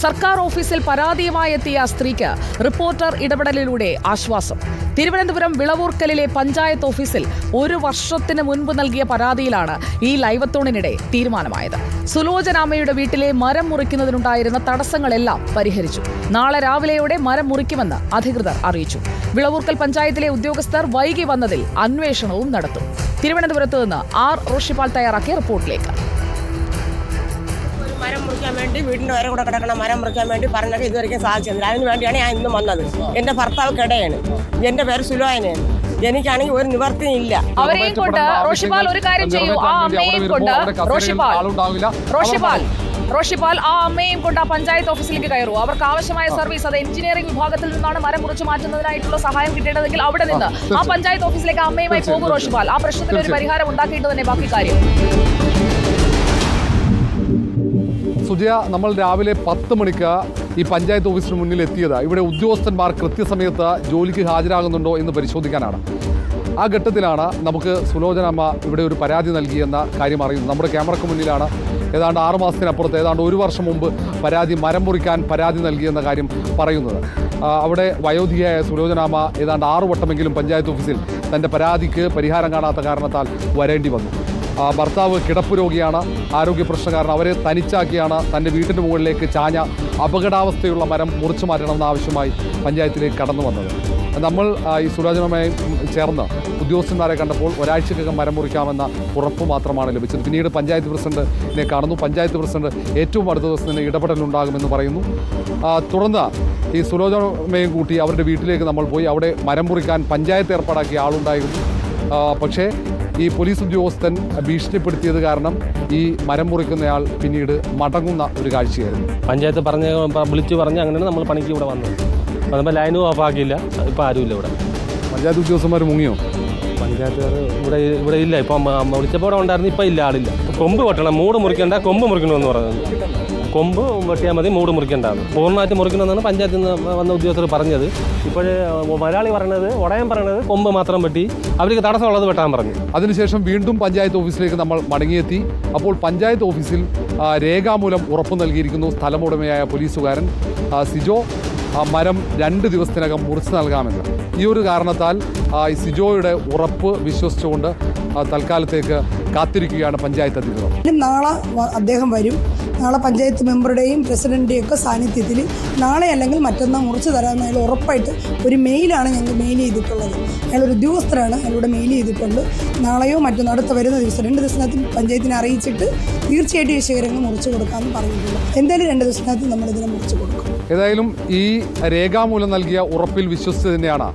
സർക്കാർ ഓഫീസിൽ പരാതിയുമായി എത്തിയ സ്ത്രീക്ക് റിപ്പോർട്ടർ ഇടപെടലിലൂടെ ആശ്വാസം. തിരുവനന്തപുരം വിളവൂർക്കലിലെ പഞ്ചായത്ത് ഓഫീസിൽ 1 വർഷത്തിന് മുൻപ് നൽകിയ പരാതിയിലാണ് ഈ ലൈവത്തോണിനിടെ തീരുമാനമായത്. സുലോചനാമ്മയുടെ വീട്ടിലെ മരം മുറിക്കുന്നതിനുണ്ടായിരുന്ന തടസ്സങ്ങളെല്ലാം പരിഹരിച്ചു. നാളെ രാവിലെയോടെ മരം മുറിക്കുമെന്ന് അധികൃതർ അറിയിച്ചു. വിളവൂർക്കൽ പഞ്ചായത്തിലെ ഉദ്യോഗസ്ഥർ വൈകി വന്നതിൽ അന്വേഷണവും നടത്തും. തിരുവനന്തപുരത്ത് നിന്ന് ആർ റോഷിപാൽ തയ്യാറാക്കിയ റിപ്പോർട്ടിലേക്ക്. മരം മുറിക്കാൻ വേണ്ടി വീടിൻ്റെ വരെ കൂടെ കിടക്കണം മരം മുറിക്കാൻ വേണ്ടി പറഞ്ഞത് ഇതുവരെയും സാധിച്ചത്. അതിന് വേണ്ടിയാണ് ഞാൻ ഇന്നും വന്നത്. എൻ്റെ ഭർത്താവ് കിടയാണ്. എൻ്റെ പേര് സുലോചനയാണ്. എനിക്കാണെങ്കിൽ ഒരു നിവർത്തിയും ഇല്ല. അവരെയും കൊണ്ട് റോഷിപാൽ ഒരു കാര്യം ചെയ്യൂ. ആ അമ്മയെയും കൊണ്ട് റോഷിപാൽ ആ അമ്മയും കൊണ്ട് ആ പഞ്ചായത്ത് ഓഫീസിലേക്ക് കയറൂ. അവർക്ക് ആവശ്യമായ സർവീസ്, അത് എഞ്ചിനീയറിംഗ് വിഭാഗത്തിൽ നിന്നാണ് മരം മുറിച്ചു മാറ്റുന്നതിനായിട്ടുള്ള സഹായം കിട്ടേണ്ടതെങ്കിൽ അവിടെ നിന്ന് ആ പഞ്ചായത്ത് ഓഫീസിലേക്ക് അമ്മയുമായി പോകും റോഷിപാൽ. ആ പ്രശ്നത്തിന് ഒരു പരിഹാരം ഉണ്ടാക്കിയിട്ട് തന്നെ ബാക്കി കാര്യം. സുജയ, നമ്മൾ രാവിലെ 10 മണിക്ക് ഈ പഞ്ചായത്ത് ഓഫീസിന് മുന്നിൽ എത്തിയത് ഇവിടെ ഉദ്യോഗസ്ഥന്മാർ കൃത്യസമയത്ത് ജോലിക്ക് ഹാജരാകുന്നുണ്ടോ എന്ന് പരിശോധിക്കാനാണ്. ആ ഘട്ടത്തിലാണ് നമുക്ക് സുലോചനാമ്മ ഇവിടെ ഒരു പരാതി നൽകിയെന്ന കാര്യം അറിയുന്നത്. നമ്മുടെ ക്യാമറയ്ക്ക് മുന്നിലാണ് ഏതാണ്ട് 6 മാസത്തിനപ്പുറത്ത് ഏതാണ്ട് 1 വർഷം മുമ്പ് മരം മുറിക്കാൻ പരാതി നൽകിയെന്ന കാര്യം പറയുന്നത്. അവിടെ വയോധികയായ സുലോചനാമ്മ ഏതാണ്ട് 6 വട്ടമെങ്കിലും പഞ്ചായത്ത് ഓഫീസിൽ തൻ്റെ പരാതിക്ക് പരിഹാരം കാണാത്ത കാരണത്താൽ വരേണ്ടി വന്നു. ഭർത്താവ് കിടപ്പ് രോഗിയാണ്, ആരോഗ്യ പ്രശ്നക്കാരൻ. അവരെ തനിച്ചാക്കിയാണ് തൻ്റെ വീട്ടിൻ്റെ മുകളിലേക്ക് ചാഞ്ഞ അപകടാവസ്ഥയുള്ള മരം മുറിച്ചു മാറ്റണമെന്ന ആവശ്യമായി പഞ്ചായത്തിലേക്ക് കടന്നു വന്നത്. നമ്മൾ ഈ സുലോചനയുമായി ചേർന്ന് ഉദ്യോഗസ്ഥന്മാരെ കണ്ടപ്പോൾ ഒരാഴ്ചക്കകം മരം മുറിക്കാമെന്ന ഉറപ്പ് മാത്രമാണ് ലഭിച്ചത്. പിന്നീട് പഞ്ചായത്ത് പ്രസിഡന്റിനെ കാണുന്നു. പഞ്ചായത്ത് പ്രസിഡന്റ് ഏറ്റവും അടുത്ത ദിവസം തന്നെ ഇടപെടലുണ്ടാകുമെന്ന് പറയുന്നു. തുടർന്ന് ഈ സുലോചനയും കൂട്ടി അവരുടെ വീട്ടിലേക്ക് നമ്മൾ പോയി. അവിടെ മരം മുറിക്കാൻ പഞ്ചായത്ത് ഏർപ്പാടാക്കിയ ആളുണ്ടായിരുന്നു. പക്ഷേ ഈ പോലീസ് ഉദ്യോഗസ്ഥൻ ഭീഷണിപ്പെടുത്തിയത് കാരണം ഈ മരം മുറിക്കുന്നയാൾ പിന്നീട് മടങ്ങുന്ന ഒരു കാഴ്ചയായിരുന്നു. പഞ്ചായത്ത് വിളിച്ചു പറഞ്ഞ് അങ്ങനെയാണ് നമ്മൾ പണിക്ക് ഇവിടെ വന്നത്. അതുമ്പോൾ ലൈനും ഓഫാക്കിയില്ല. ഇപ്പോൾ ആരുമില്ല ഇവിടെ. പഞ്ചായത്ത് ഉദ്യോഗസ്ഥന്മാർ മുങ്ങിയോ? പഞ്ചായത്തുകാർ ഇവിടെ ഇല്ല. ഇപ്പം വിളിച്ചപ്പോൾ ഉണ്ടായിരുന്നു. ഇപ്പം ഇല്ല, ആളില്ല. കൊമ്പ് വെട്ടണം, മൂട് മുറിക്കണ്ട, കൊമ്പ് മുറിക്കണമെന്ന് പറയുന്നത്. കൊമ്പ് വെട്ടിയാൽ മതി, മൂട് മുറിക്കേണ്ടതാണ്. പൂർണ്ണമായിട്ട് മുറിക്കണമെന്നാണ് പഞ്ചായത്തിൽ നിന്ന് വന്ന ഉദ്യോഗസ്ഥർ പറഞ്ഞത്. ഇപ്പോഴേ മലയാളി പറയണത്, ഉടയം പറയണത് കൊമ്പ് മാത്രം വെട്ടി അവർക്ക് തടസ്സമുള്ളത് വെട്ടാൻ പറഞ്ഞു. അതിനുശേഷം വീണ്ടും പഞ്ചായത്ത് ഓഫീസിലേക്ക് നമ്മൾ മടങ്ങിയെത്തി. അപ്പോൾ പഞ്ചായത്ത് ഓഫീസിൽ രേഖാമൂലം ഉറപ്പ് നൽകിയിരിക്കുന്നു സ്ഥലമുടമയായ പോലീസുകാരൻ സിജോ മരം 2 ദിവസത്തിനകം മുറിച്ച് നൽകാമെന്ന്. ഈ ഒരു കാരണത്താൽ സിജോയുടെ ഉറപ്പ് വിശ്വസിച്ചുകൊണ്ട് തൽക്കാലത്തേക്ക് കാത്തിരിക്കുകയാണ് പഞ്ചായത്ത് അധികൃതർ. നാളെ അദ്ദേഹം വരും. നാളെ പഞ്ചായത്ത് മെമ്പറുടെയും പ്രസിഡന്റിൻ്റെയും ഒക്കെ സാന്നിധ്യത്തിൽ നാളെ അല്ലെങ്കിൽ മറ്റന്നാൾ മുറിച്ച് തരാമെന്ന് അയാൾ ഉറപ്പായിട്ട് ഒരു മെയിലാണ് ഞങ്ങൾ മെയിൽ ചെയ്തിട്ടുള്ളത്. അയാളൊരു ഉദ്യോഗസ്ഥരാണ്, അയാളുടെ മെയിൽ ചെയ്തിട്ടുണ്ട്. നാളെയോ മറ്റന്നോ അടുത്ത വരുന്ന ദിവസം 2 ദിവസത്തിനകത്ത് പഞ്ചായത്തിനെ അറിയിച്ചിട്ട് തീർച്ചയായിട്ടും ഈ ശേഖരങ്ങൾ മുറിച്ച് കൊടുക്കാമെന്ന് പറഞ്ഞിട്ടുണ്ട്. എന്തായാലും 2 ദിവസത്തിനകത്ത് നമ്മളിതിനെ മുറിച്ച് കൊടുക്കും. ഏതായാലും ഈ രേഖാമൂലം നൽകിയ ഉറപ്പിൽ വിശ്വസിച്ച് തന്നെയാണ്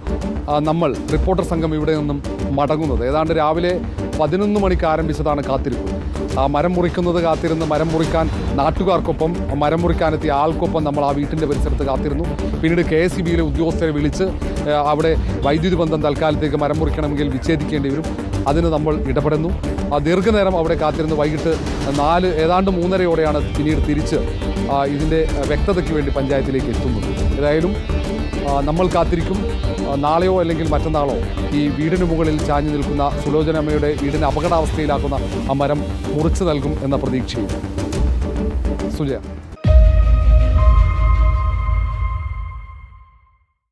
നമ്മൾ റിപ്പോർട്ടർ സംഘം ഇവിടെ നിന്നും മടങ്ങുന്നത്. ഏതാണ്ട് രാവിലെ 11 മണിക്ക് ആരംഭിച്ചതാണ് കാത്തിരിപ്പ്. മരം മുറിക്കുന്നത് കാത്തിരുന്ന് മരം മുറിക്കാൻ നാട്ടുകാർക്കൊപ്പം മരം മുറിക്കാനെത്തിയ ആൾക്കൊപ്പം നമ്മൾ ആ വീട്ടിൻ്റെ പരിസരത്ത് കാത്തിരുന്നു. പിന്നീട് KSEBയിലെ ഉദ്യോഗസ്ഥരെ വിളിച്ച് അവിടെ വൈദ്യുതി ബന്ധം തൽക്കാലത്തേക്ക് മരം മുറിക്കണമെങ്കിൽ വിച്ഛേദിക്കേണ്ടി വരും. അതിന് നമ്മൾ ഇടപെടുന്നു. ദീർഘനേരം അവിടെ കാത്തിരുന്ന് വൈകിട്ട് 4 ഏതാണ്ട് 3:30യോടെയാണ് പിന്നീട് തിരിച്ച് ഇതിൻ്റെ വ്യക്തതയ്ക്ക് വേണ്ടി പഞ്ചായത്തിലേക്ക് എത്തുന്നത്. ഏതായാലും നമ്മൾ കാത്തിരിക്കും. നാളെയോ അല്ലെങ്കിൽ മറ്റന്നാളോ ഈ വീടിന് മുകളിൽ ചാഞ്ഞു നിൽക്കുന്ന സുലോചനമ്മയുടെ വീടിനെ അപകടാവസ്ഥയിലാക്കുന്ന ആ മരം മുറിച്ചു നൽകും എന്ന പ്രതീക്ഷയും. സുജയ.